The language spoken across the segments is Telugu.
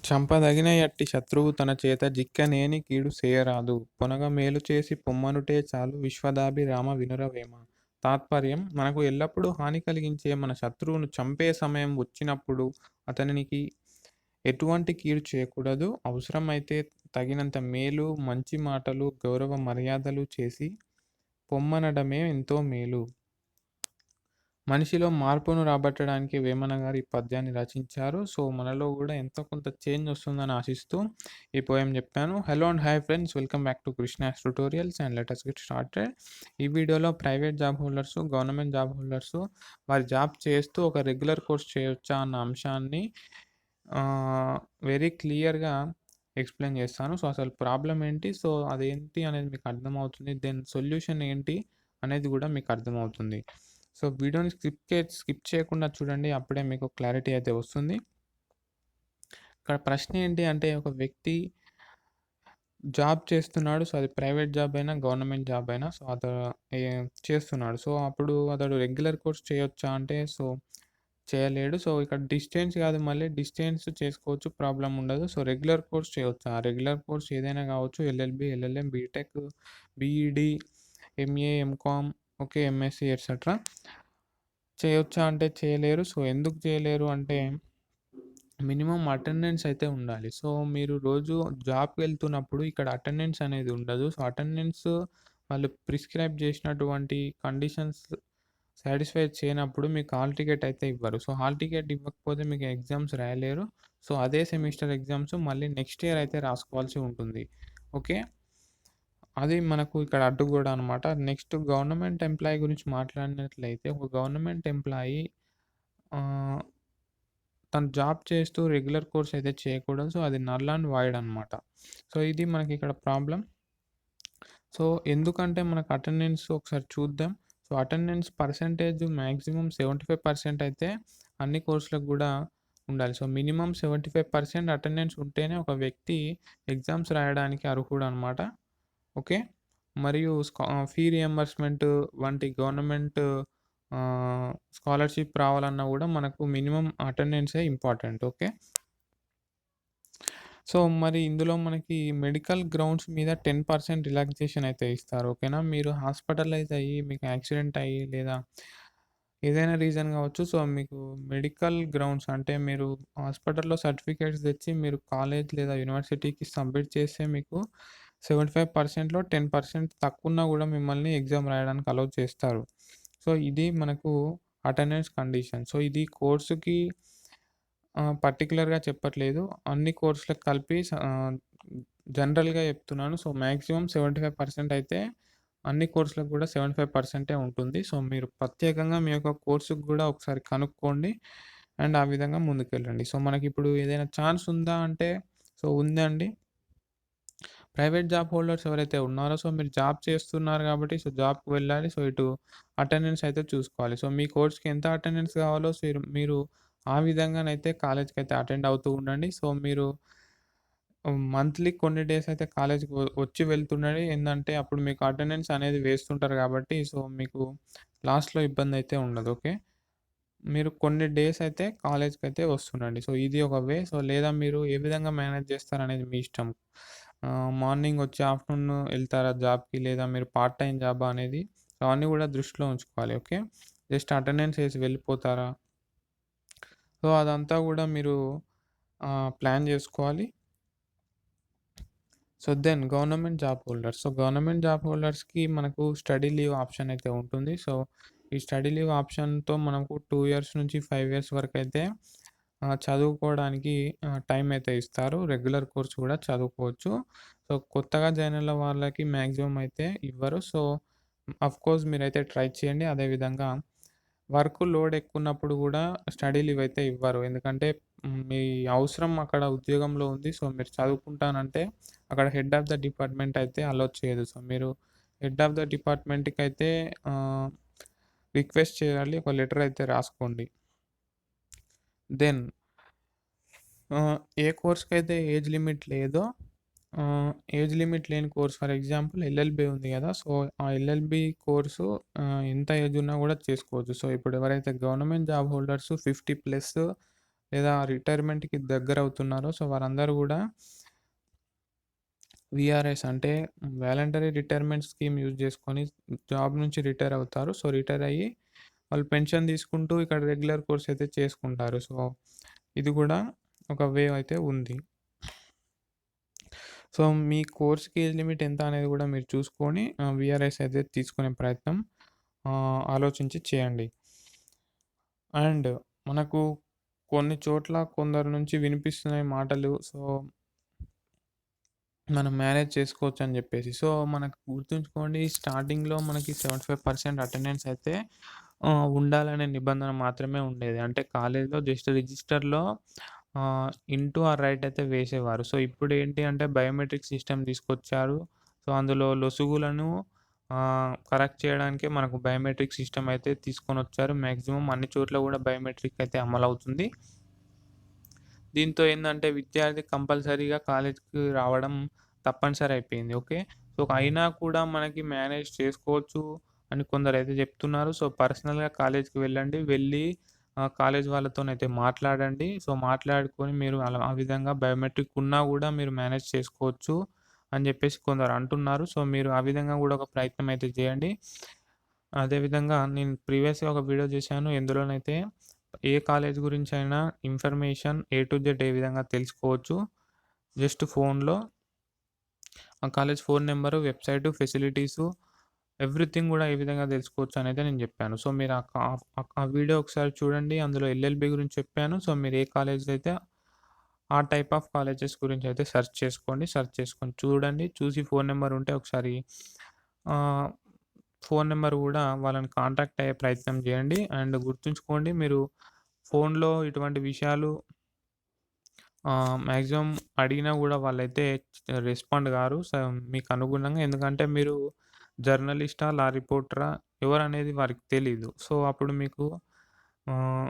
చంపదగిన యట్టి శత్రువు తన చేత జిక్కనేని కీడు సేయరాదు. పొనగ మేలు చేసి పొమ్మనుటే చాలు విశ్వదాభిరామ వినురవేమ. తాత్పర్యం: మనకు ఎల్లప్పుడూ హాని కలిగించే మన శత్రువును చంపే సమయం వచ్చినప్పుడు అతనికి ఎటువంటి కీడు చేయకూడదు. అవసరమైతే తగినంత మేలు, మంచి మాటలు, గౌరవ మర్యాదలు చేసి పొమ్మనడమే ఎంతో మేలు. మనిషిలో మార్పును రాబట్టడానికి వేమన గారు ఈ పద్యాన్ని రచించారు. సో, మనలో గూడా ఎంతో కొంత చేంజ్ వస్తుందని ఆశిస్తూ ఈ పోయెమ్ జెప్పాను. Hello and hi friends, welcome back to Krishna's tutorials and let us get started. ఈ వీడియోలో private job holders, government job holders వారి జాబ్ చేస్తూ ఒక రెగ్యులర్ కోర్స్ చేయొచ్చా అన్న అంశాన్ని వెరీ క్లియర్‌గా ఎక్స్‌ప్లెయిన్ చేస్తాను. సో, అసలు ప్రాబ్లమ్ ఏంటి? సో, అదేంటి అనేది మీకు అర్థమవుతుంది. దెన్ సొల్యూషన్ ఏంటి అనేది గూడా మీకు అర్థమవుతుంది. సో, వీడియోని స్కిప్ చేయకుండా చూడండి. అప్పుడే మీకు క్లారిటీ అయితే వస్తుంది. ఇక్కడ ప్రశ్న ఏంటి అంటే, ఒక వ్యక్తి జాబ్ చేస్తున్నాడు. సో, అది ప్రైవేట్ జాబ్ అయినా, గవర్నమెంట్ జాబ్ అయినా సో, ఏ చేస్తున్నాడు. సో, అప్పుడు అతడు రెగ్యులర్ కోర్స్ చేయొచ్చా అంటే, సో, చేయలేడు. సో, ఇక్కడ డిస్టెన్స్ కాదు, మళ్ళీ డిస్టెన్స్ చేసుకోవచ్చు, ప్రాబ్లమ్ ఉండదు. సో, రెగ్యులర్ కోర్స్ చేయొచ్చా? రెగ్యులర్ కోర్స్ ఏదైనా కావచ్చు. LLB, LLM, BTech, BEd, MA, MCom, okay, MSc etcetera. చేయొచ్చా అంటే చేయలేరు. సో, ఎందుకు చేయలేరు అంటే మినిమమ్ అటెండెన్స్ అయితే ఉండాలి. సో, మీరు రోజు జాబ్‌కి వెళ్తున్నప్పుడు ఇక్కడ అటెండెన్స్ అనేది ఉండదు. సో, అటెండెన్స్ వాళ్ళు ప్రిస్క్రైబ్ చేసినటువంటి కండిషన్స్ సాటిస్ఫై చేయనప్పుడు మీకు హాల్ టికెట్ అయితే ఇవ్వరు. సో, హాల్ టికెట్ ఇవ్వకపోతే మీకు ఎగ్జామ్స్ రాయలేరు. సో, అదే సెమిస్టర్ ఎగ్జామ్స్ మళ్ళీ నెక్స్ట్ ఇయర్ అయితే రాసుకోవాల్సి ఉంటుంది. ఓకే. అది మనకు ఇక్కడ అడ్డుగోడ అనమాట. నెక్స్ట్ గవర్నమెంట్ ఎంప్లాయీ గురించి మాట్లాడినట్లయితే, ఒక గవర్నమెంట్ ఎంప్లాయీ ఆహ్, తను జాబ్ చేస్తూ రెగ్యులర్ కోర్స్ అయితే చేయకూడదు. సో, అది నల్ అండ్ వాయిడ్ అనమాట. సో, ఇది మనకి ఇక్కడ ప్రాబ్లమ్. సో, ఎందుకంటే మనకు అటెండెన్స్ ఒకసారి చూద్దాం. సో, అటెండెన్స్ పర్సెంటేజ్ మాక్సిమం 75% అయితే అన్ని కోర్సులకు గూడా ఉండాలి. సో, మినిమమ్ 75% అటెండెన్స్ ఉంటేనే ఒక వ్యక్తి ఎగ్జామ్స్ రాయడానికి అర్హుడనమాట. ఓకే. మరియు ఫీ రియంబర్స్‌మెంట్ వంటి గవర్నమెంట్ స్కాలర్‌షిప్ రావాలన్నా గూడా మనకు మినిమమ్ అటెండెన్సే ఇంపార్టెంట్. ఓకే. సో, మరి ఇందులో మనకి మెడికల్ గ్రౌండ్స్ మీద 10% రిలాక్సేషన్ అయితే ఇస్తారు. ఓకేనా. మీరు హాస్పిటలైజ్ అయ్యి, మీకు యాక్సిడెంట్ అయ్యి లేదా ఏదైనా రీజన్ కావచ్చు. సో, మీకు మెడికల్ గ్రౌండ్స్ అంటే మీరు హాస్పిటల్‌లో సర్టిఫికేట్స్ తెచ్చి మీరు కాలేజ్ లేదా యూనివర్సిటీకి సబ్మిట్ చేస్తే మీకు 75%లో 10% తక్కువున్నా గూడా మిమ్మల్ని ఎగ్జామ్ రాయడానికి అలౌ చేస్తారు. సో, ఇది మనకు అటెండెన్స్ కండిషన్. సో, ఇది కోర్సుకి పర్టిక్యులర్‌గా చెప్పట్లేదు. అన్ని కోర్సులకు కలిపి జనరల్‌గా చెప్తున్నాను. సో, మాక్సిమం 75% అయితే అన్ని కోర్సులకు గూడా 75% ఉంటుంది. సో, మీరు ప్రత్యేకంగా మీ యొక్క కోర్సుకి గూడా ఒకసారి కనుక్కోండి. అండ్ ఆ విధంగా ముందుకెళ్ళండి. సో, మనకిప్పుడు ఏదైనా ఛాన్స్ ఉందా అంటే, సో, ఉందండి. ప్రైవేట్ జాబ్ హోల్డర్స్ ఎవరైతే ఉన్నారో, సో, మీరు జాబ్ చేస్తున్నారు గాబట్టి, సో, జాబ్‌కి వెళ్ళాలి. సో, ఇటు అటెండెన్స్ అయితే చూసుకోవాలి. సో, మీ కోర్స్‌కి ఎంత అటెండెన్స్ కావాలో మీరు ఆ విధంగానైతే కాలేజ్‌కైతే అటెండ్ అవుతూ ఉండండి. సో, మీరు మంత్లీ కొన్ని డేస్ అయితే కాలేజ్‌కి వచ్చి వెళ్తుండండి. ఏందంటే అప్పుడు మీకు అటెండెన్స్ అనేది వేస్తుంటారు గాబట్టి, సో, మీకు లాస్ట్‌లో ఇబ్బందయితే ఉండదు. ఓకే. మీరు కొన్ని డేస్ అయితే కాలేజ్‌కైతే వస్తుండండి. సో, ఇది ఒక వే. సో, లేదా మీరు ఏ విధంగా మేనేజ్ చేస్తారనేది మీ ఇష్టం. మార్నింగ్ వచ్చి ఆఫ్టర్‌నూన్ ఎళ్తారా జాబ్‌కి, లేదా మీరు పార్ట్ టైమ్ జాబా అనేది సో, అవన్నీ గూడా దృష్టిలో ఉంచుకోవాలి. ఓకే. జస్ట్ అటెండెన్స్ ఏసి వెళ్ళిపోతారా? సో, అదంతా గూడా మీరు ప్లాన్ జేసుకోవాలి. So, then government job holders. So, government job హోల్డర్స్‌కి మనకు స్టడీ లీవ్ ఆప్షన్ అయితే ఉంటుంది. సో, ఈ స్టడీ లీవ్ ఆప్షన్‌తో మనకు 2 ఇయర్స్ నుంచి 5 ఇయర్స్ వరకైతే చదువుకోవడానికి టైం అయితే ఇస్తారు. రెగ్యులర్ కోర్స్ కూడా చదువుకోవచ్చు. సో, కొత్తగా జాయిన్ అయిన వాళ్ళకి మాక్సిమం అయితే ఇవ్వరు. సో, ఆఫ్‌కోర్స్ మీరైతే ట్రై చేయండి. అదేవిధంగా వర్క్ లోడ్ ఎక్కువున్నప్పుడు గూడా స్టడీ లీవ్ అయితే ఇవ్వరు. ఎందుకంటే మీ అవసరం అక్కడ ఉద్యోగంలో ఉంది. సో, మీరు చదువుకుంటానంటే అక్కడ హెడ్ ఆఫ్ ద డిపార్ట్‌మెంట్ అయితే అలో చేయదు. సో, మీరు హెడ్ ఆఫ్ ద డిపార్ట్‌మెంట్‌కైతే ఆహ్, రిక్వెస్ట్ చేయాలి. ఒక లెటర్ అయితే రాసుకోండి. దెన్ ఏ కోర్స్‌కైతే ఏజ్ లిమిట్ లేదో ఏజ్ లిమిట్ లేని కోర్స్ ఫర్ ఎగ్జాంపుల్ ఎల్ఎల్‌బీ ఉంది గదా! సో, ఆ ఎల్ఎల్‌బీ కోర్సు ఎంత ఏజ్ ఉన్నా గూడా చేసుకోవచ్చు. సో, ఇప్పుడు ఎవరైతే గవర్నమెంట్ జాబ్ హోల్డర్స్ 50+ లేదా రిటైర్మెంట్‌కి దగ్గరవుతున్నారో సో, వారందరూ గూడా వీఆర్ఎస్ అంటే వాలంటరీ రిటైర్మెంట్ స్కీమ్ యూజ్ చేసుకొని జాబ్ నుంచి రిటైర్ అవుతారు. సో, రిటైర్ అయ్యి వాళ్ళు పెన్షన్ తీసుకుంటూ ఇక్కడ రెగ్యులర్ కోర్స్ అయితే చేసుకుంటారు. సో, ఇది గూడా ఒక వే అయితే ఉంది. సో, మీ కోర్స్‌కి ఏజ్ లిమిట్ ఎంత అనేది గూడా మీరు చూసుకొని వీఆర్ఎస్ అయితే తీసుకునే ప్రయత్నం ఆలోచించి చేయండి. అండ్ మనకు కొన్ని చోట్ల కొందరి నుంచి వినిపిస్తున్నాయి మాటలు. సో, మనం మేనేజ్ చేసుకోవచ్చని జెప్పేసి. సో, మనకు గుర్తుంచుకోండి స్టార్టింగ్‌లో మనకి 75% అటెండెన్స్ అయితే ఉండాలనే నిబంధన మాత్రమే ఉండేది. అంటే కాలేజ్‌లో జస్ట్ రిజిస్టర్‌లో ఇంటూ ఆర్ రైట్ అయితే వేసేవారు. సో, ఇప్పుడేంటి అంటే బయోమెట్రిక్ సిస్టమ్ తీసుకొచ్చారు. సో, అందులో లొసుగులను కరెక్ట్ చేయడానికే మనకు బయోమెట్రిక్ సిస్టమ్ అయితే తీసుకొనొచ్చారు. మాక్సిమం అన్ని చోట్ల గూడా బయోమెట్రిక్ అయితే అమలవుతుంది. దీంతో ఏందంటే విద్యార్థి కంపల్సరీగా కాలేజ్‌కి రావడం తప్పనిసరి అయిపోయింది. ఓకే. సో, అయినా కూడా మనకి మేనేజ్ చేసుకోవచ్చు అని కొందరైతే చెప్తున్నారు. సో, పర్సనల్‌గా కాలేజ్‌కి వెళ్ళండి. వెళ్ళి కాలేజ్ వాళ్ళతోనైతే మాట్లాడండి. సో, మాట్లాడుకొని మీరు అలా ఆ విధంగా బయోమెట్రిక్ ఉన్నా గూడా మీరు మేనేజ్ చేసుకోవచ్చు అని జెప్పేసి కొందరు అంటున్నారు. సో, మీరు ఆ విధంగా గూడా ఒక ప్రయత్నం అయితే చేయండి. అదేవిధంగా నేను ప్రీవియస్‌గా ఒక వీడియో చేశాను. ఎందులోనైతే ఏ కాలేజ్ గురించైనా ఇన్ఫర్మేషన్ ఏ టు జెడ్ ఏ విధంగా తెలుసుకోవచ్చు. జస్ట్ ఫోన్‌లో ఆ college phone number, website, facilities everything గూడా ఏ విధంగా తెలుసుకోవచ్చు అనేది నేను జెప్పాను. సో, మీరు ఆ వీడియో ఒకసారి చూడండి. అందులో ఎల్ఎల్‌బి గురించి చెప్పాను. సో, మీరు ఏ కాలేజ్‌లో అయితే ఆ టైప్ ఆఫ్ కాలేజెస్ గురించయితే సెర్చ్ చేసుకోండి. సెర్చ్ చేసుకొని చూడండి. చూసి ఫోన్ నంబర్ ఉంటే ఒకసారి ఆహ్, ఫోన్ నంబర్ గూడా వాళ్ళని కాంటాక్ట్ అయ్యే ప్రయత్నం జేయండి. అండ్ గుర్తుంచుకోండి మీరు ఫోన్‌లో ఇటువంటి విషయాలు మాక్సిమం అడిగినా గూడా వాళ్ళైతే రెస్పాండ్ గారు. సో, మీకు అనుగుణంగా ఎందుకంటే మీరు జర్నలిస్టా? లా రిపోర్టరా? ఎవరనేది వారికి తెలీదు. సో, అప్పుడు మీకు ఆహ్,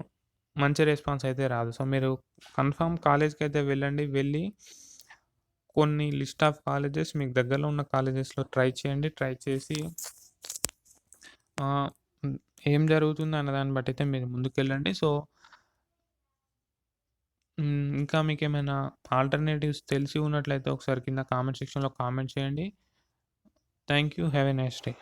మంచి రెస్పాన్స్ అయితే రాదు. సో, మీరు కన్ఫర్మ్ కాలేజ్‌కైతే వెళ్ళండి. వెళ్ళి కొన్ని లిస్ట్ ఆఫ్ కాలేజెస్ మీకు దగ్గరలో ఉన్న కాలేజెస్‌లో ట్రై చేయండి. ట్రై చేసి ఆహ్, హ్మ్. ఏం జరుగుతుంది అన్న దాన్ని బట్టయితే మీరు ముందుకెళ్ళండి. సో, ఇంకా మీకేమైనా ఆల్టర్‌నేటివ్స్ తెలిసి ఉన్నట్లయితే ఒకసారి కింద కామెంట్ సెక్షన్‌లో కామెంట్ చేయండి. Thank you. Have a nice day.